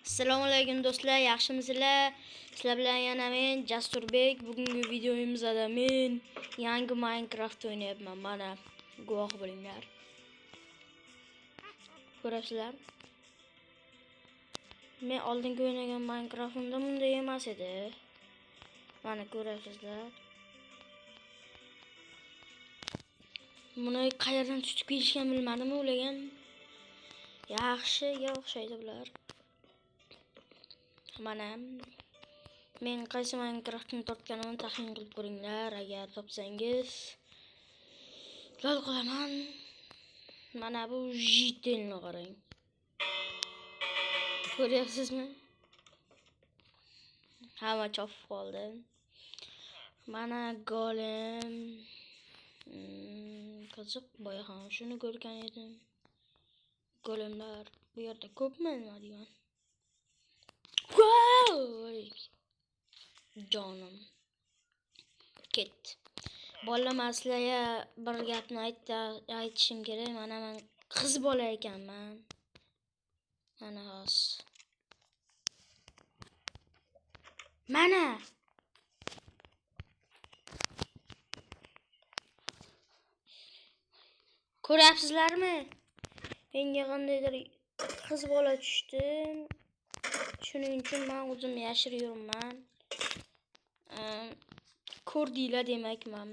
Assalomu alaykum do'stlar, yaxshimisizlar? Sizlar bilan yana men Jasturbek. Bugungi videomizda men yangi Minecraft o'ynayapman. Mana guvoh bo'linglar. Ko'rasizlar? Men oldingi o'ynagan Minecraft'imda bunday emas edi. Mana ko'rasizlar. Buni qayerdan tutib kelishgan bilmadim, o'ylagan. Yaxshiga o'xshaydi bular. Mana men qaysi Minecraft'ni topganimni taxmin qilib ko'ringlar, agar topsangiz. Lol qilaman. Mana bu jitelni qarang. Ko'ryapsizmi? Hamma chopib qoldi. Mana golem. Qiziq, boya ham shuni ko'rgan edim. Golemlar bu yerda ko'pmi nima degan? Jonim ket. Bolalar sizlarga bir gapni aytishim kerak. Mana men qiz bola ekanman. Mana hozir. Mana ko'ryapsizlarmi? Menga qandaydir qiz bola tushdi. Shuning uchun men o'zim yashirib yuribman. Ko'rdinglar demakman.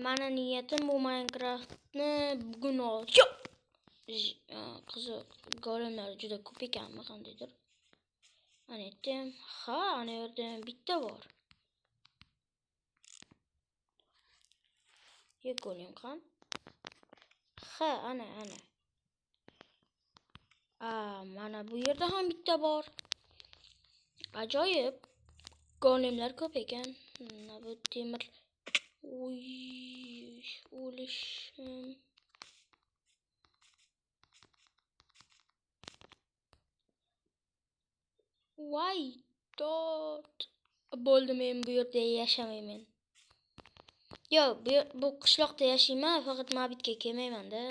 Mana niyatim bu Minecraftni bugun qiziq, golemlar juda ko'p ekanmi qandaydir. Ana aytdim, ana yerda bitta bor. Golem qan? Ana. Mana bu yerda ham bitta bor. Ajoyib. Golemlar ko'p ekan. Mana bu temir. O'lishim. Voy, dod. Bo'ldi, men bu yerda yashamayman. Yo, bu qishloqda yashayman, faqat mabitga kelmayman-da.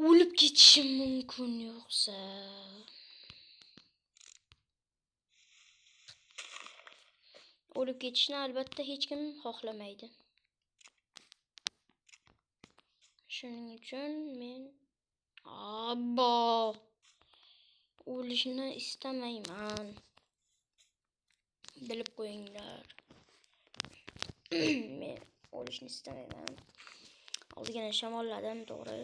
O'lib ketishim mumkin yo'qsa. O'lib ketishni albatta hech kim xohlamaydi. Shuning uchun men o'lishni istamayman. Bilib qo'yinglar. Men o'lishni istamayman. Ozgina shamolladim, to'g'ri.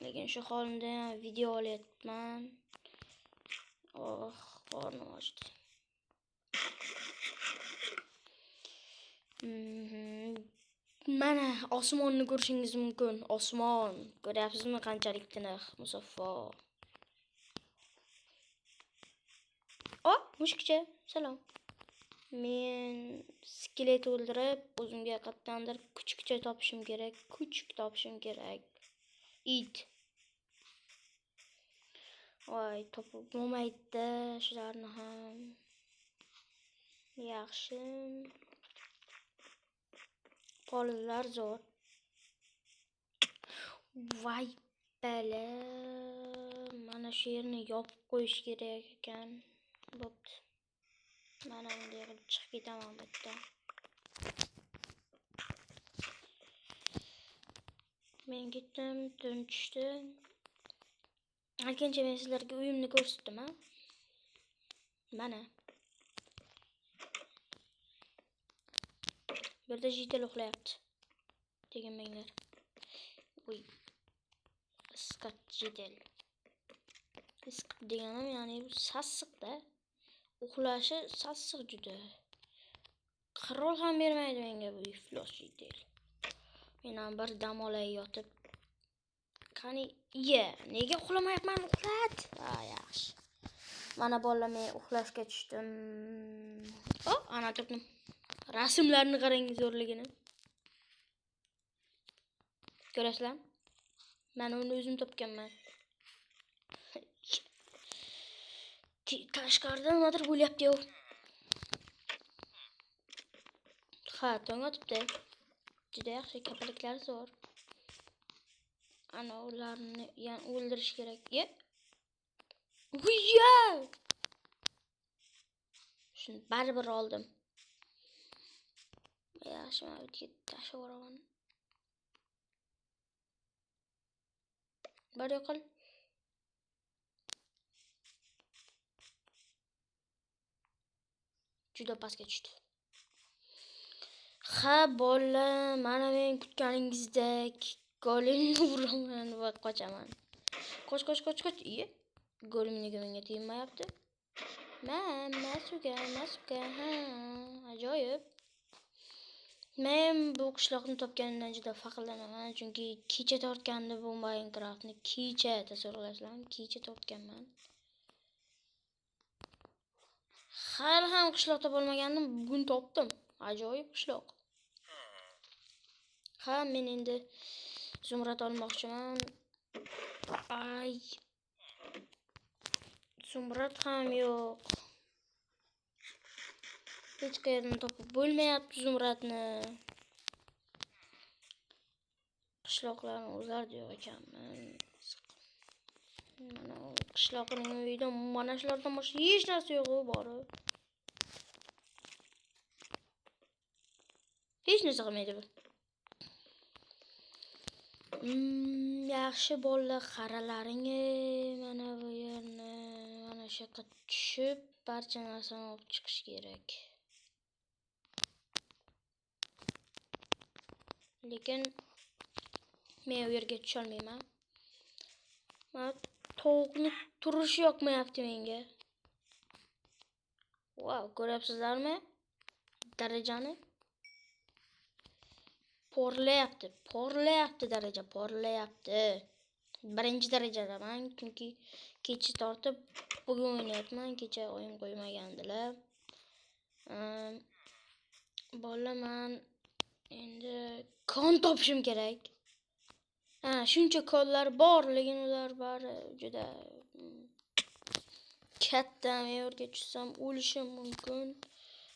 Lekin shu holimda video olyapman. Qornim ochdi. Mana osmonni ko'rishingiz mumkin. Osmon. Ko'ryapsizmi qanchalik tiniq, musaffo. Mushukcha, salom. Men skelet o'ldirib, o'zimga qattandir kuchukcha topishim kerak. It. Voy, topib bo'lmaydi shularni ham. Yaxshi. Qollar zo'r. Voy, bala. Mana shu yerni yopib qo'yish kerak ekan. Bo'pti. Mana bunday qilib chiqib ketaman bitta. Men ketdim, tun tushdi. Alkancha men sizlarga uyimni ko'rsatdim, ha? Mana. Bu yerda jitel uxlayapti. Deganmanglar. Isqat jitel. Isqat deganim, ya'ni bu sassiqda. Uxlashi sassiq juda. Qirol ham bermaydi menga bu iflos jitel. Men ham bir dam olay yotib. Qani, nega uxlamayapman? Uxlat. Yaxshi. Mana bolalar, men uxlashga tushdim. Ana turdim. Rasmlarni qarangiz zo'rligini. Ko'rasizlar? Men uni o'zim topganman. Tashqarida nimadir bo'lyapti-yu. Tong otibdi. Juda yaxshi, kapaliklari zo'r. ana ularni yani o'ldirish kerak. Uyya! Shuni baribir oldim. Yaxshi, men bu yerga tashlab yuboraman. Bari yo'qol. Juda pastga tushdi. Ha, bolalar, mana men kutganingizdek golimni uraman va qochaman. Qoch. Iye. Golim nega menga tegmayapti? Masuka. Ha, ajoyib. Men bu qishloqni topganimdan juda faxrlanaman, chunki kecha tortgandi bu Minecraftni. Kecha tasavvurlasizlarmi? Kecha tortganman. Hali ham qishloqda bo'lmagandim, bugun topdim. Ajoyib qishloq. Ha, men endi zumrad olmoqchiman. Ay. Zumrad ham yo'q. Hech qayerdan topib bo'lmayapti zumradni. Qishloqlarni o'zardi yo'q ekanman. Mana qishloqning uyida mana shulardan boshqa hech narsa yo'q bori. Hech narsa qilmaydi bu. Yaxshi bolalar, qaralaring, mana bu yerni mana shu yerga tushib, barcha narsani olib chiqish kerak. Lekin men u yerga tusha olmayman. Mana tovuqni turishi yoqmayapti menga. Wow, ko'ryapsizlarmi? Darajani porlayapti daraja, porlayapti. Birinchi darajadaman, chunki kecha tortib bugun o'ynayapman. Kecha o'yin qo'ymagandilar. Bolaman, endi kon topishim kerak. Shuncha konlar bor, lekin ular bari juda katta. Men yerga tushsam o'lishim mumkin.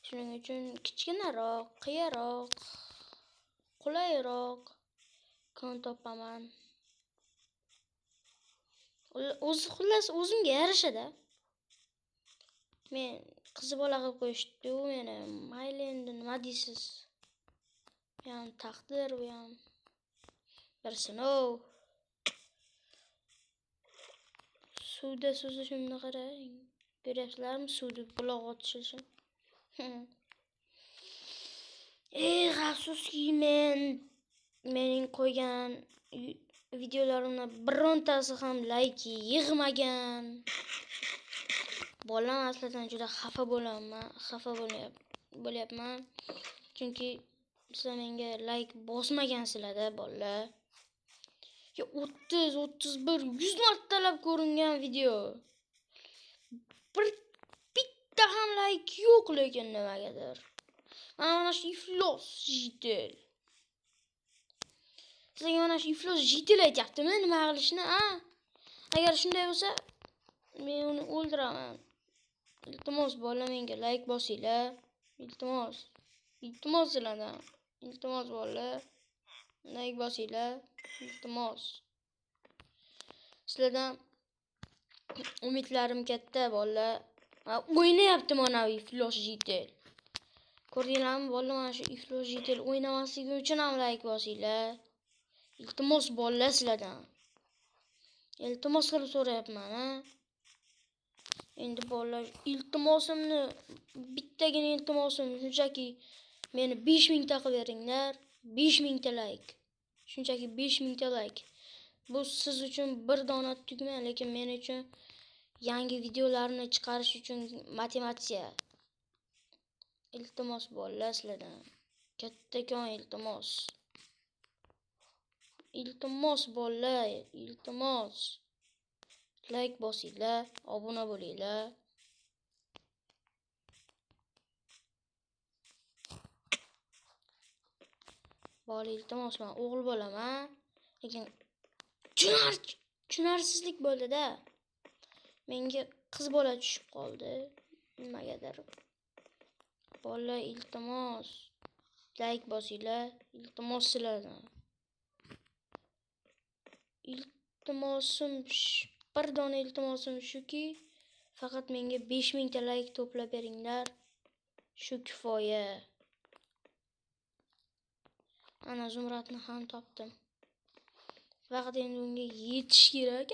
Shuning uchun kichkinaroq, qiyaroq, qulayroq kon topaman. Xullas o'zimga yarashadi. Men qiz bola qilib qo'yishdi u meni. Mayli endi nima deysiz? Bu ham taqdir, bu ham bir sinov. Suvda suzishimni qarang. Ko'ryapsizlarmi? Suvda buloq otishim. Afsuski mening qo'ygan videolarimni birontasi ham like yig'magan. Bolam aslida juda xafa bo'lyapman. Chunki sizlar menga like bosmagansizlar-da, bolalar. 30, 31, 100 martalab ko'ringan video. Bitta ham like yo'q, lekin nimagadir. Mana shu iflos jitel. Sizlarga mana shu iflos jitel aytyaptimi nima qilishni, a? Agar shunday bo'lsa, men uni o'ldiraman. Iltimos bola menga like bosinglar. Iltimos sizlardan. Iltimos bola. Like bosinglar. Iltimos. Sizlardan umidlarim katta bolalar. O'ynayapti mana bu iflos jitel. Ko'rdinglarmi bolalar, mana shu iflos jitel o'ynamasligi uchun ham like bosinglar. Iltimos bolalar sizlardan. Iltimos qilib so'rayapman, a? Endi bolalar, iltimosimni bittagina iltimosim shunchaki meni 5000 ta qilib beringlar. 5000 ta like. Shunchaki 5000 ta like. Bu siz uchun bir dona tugma, lekin men uchun yangi videolarni chiqarish uchun motivatsiya. Iltimos bolalar sizlardan. Kattakon iltimos. Iltimos bolalar, iltimos. Like bosinglar, obuna bo'linglar. Bola iltimos, men o'g'il bo'laman, lekin tushunarsiz bo'ldi-da. Menga qiz bola tushib qoldi. Nimagadir. Bola iltimos, like bosinglar, iltimos sizlardan. bir dona iltimosim shuki, faqat menga 5000 ta like to'plab beringlar. Shu kifoya. Ana Zumradni ham topdim. Faqat endi unga yetish kerak.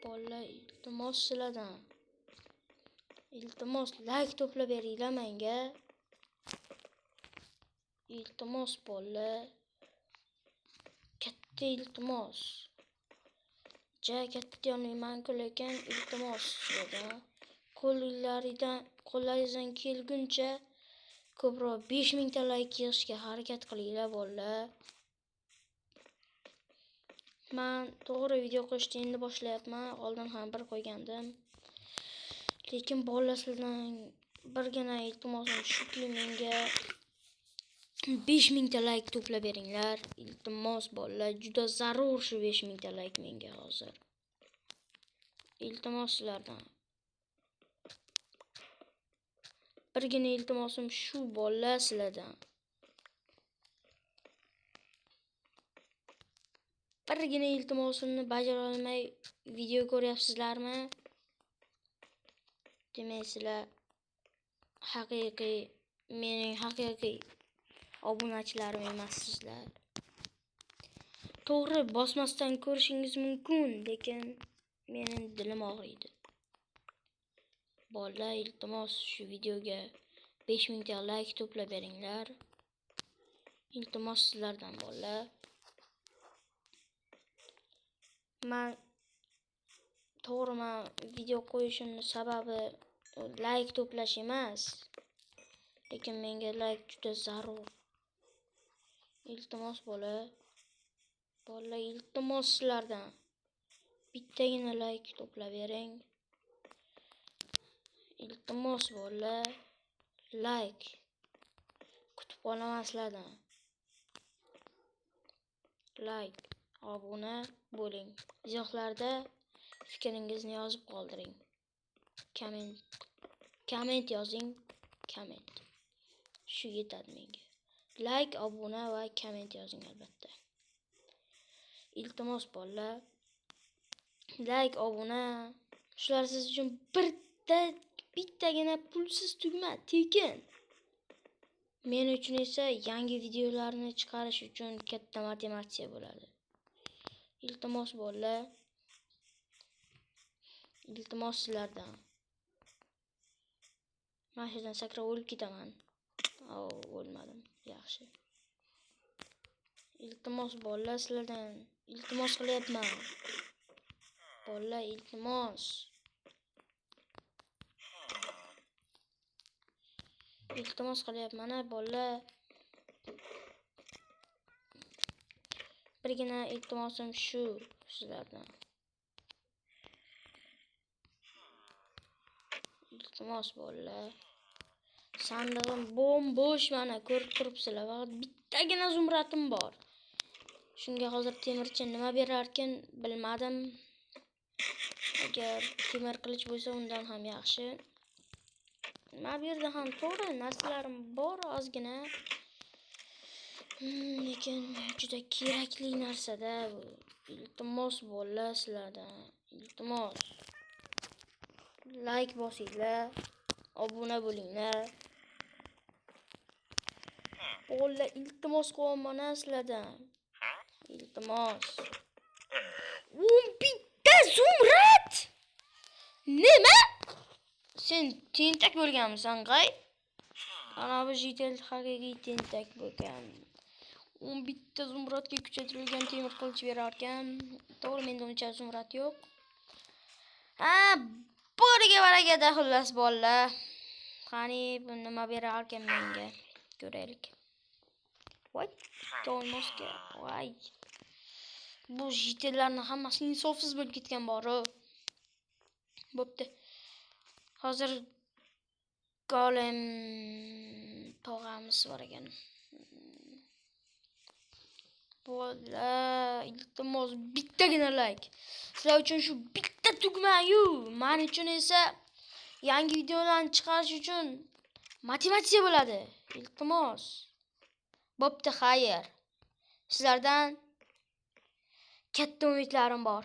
Bolalar, iltimos sizlardan. Iltimos like to'plab beringlar menga. Iltimos bolalar. Katta iltimos. Katta deyolmayman-ku, lekin iltimos sizlardan. Qo'llaringizdan kelguncha ko'proq 5000 ta like yig'ishga harakat qilinglar bolalar. Men to'g'ri video qo'yishni endi boshlayapman. Oldin ham bir qo'ygandim. Lekin bolalar sizlardan birgina iltimosim shuki, menga 5000 ta like to'plab beringlar. Iltimos bolalar, juda zarur shu 5000 ta like menga hozir. Iltimos sizlardan. Birgina iltimosim shu bolalar sizlardan. Birgina iltimosimni bajara olmay video ko'ryapsizlarmi? Demaysizlar, mening haqiqiy obunachilarim emassizlar. To'g'ri, bosmasdan ko'rishingiz mumkin, lekin mening dilim og'riydi. Bolalar, iltimos shu videoga 5000 ta like to'plab beringlar. Iltimos sizlardan bolalar. Men video qo'yishimning sababi like to'plash emas, lekin menga like juda zarur. Iltimos bolalar, iltimos sizlardan bittagina like to'plab bering. Iltimos bolalar, like kutib qolaman sizlardan. Like, obuna bo'ling. Izohlarda fikringizni yozib qoldiring. Comment yozing, comment. Shu yetadi menga. Like, obuna va comment yozing albatta. Iltimos bolalar, like, obuna, shular siz uchun bittagina pulsiz tugma, tekin. Men uchun esa yangi videolarni chiqarish uchun katta motivatsiya bo'ladi. Iltimos bolalar, iltimos sizlardan. Men shundan sakrab o'lib ketaman. O'lmadim. Yaxshi. Iltimos bolalar, sizlardan iltimos qilyapman. Bolalar, iltimos. Iltimos qilyapman, bolalar. Birgina iltimosim shu sizlardan. Iltimos bolalar. Sandig'im bo'sh, mana ko'rib turibsizlar. Faqat bittagina zumratim bor. Shunga hozir temirchi nima berar ekan bilmadim. Agar temir qilich bo'lsa undan ham yaxshi. Nima bu yerda ham to'g'ri narsalarim bor ozgina. Lekin juda kerakli narsa-da bu. Iltimos bolalar sizlardan. Iltimos. Like bosinglar, obuna bo'linglar. Bolalar, iltimos qilyapman sizlardan. Iltimos. 11 ta zumrad. Nima? Sen tentak bo'lganmisan, qay? Ana bu jitel haqiqiy tentak bo'lgan. 11 ta zumradga kuchaytirilgan temir qilich berar ekan. To'g'ri, menda uncha zumrad yo'q. Boriga baraka xullas bolalar. Qani bu nima berar ekan menga? Ko'raylik. Voy, to'lmoska. Voy. Bu jitellarning hammasi insofsiz bo'lib ketgan bor-ku. Bo'pti. Hozir golem tog'amiz bor ekan. Bolalar, iltimos bittagina like. Sizlar uchun shu bitta tugma-yu, men uchun esa yangi videolarni chiqarish uchun motivatsiya bo'ladi. Iltimos. Bo'pti, xayr. Sizlardan katta umidlarim bor.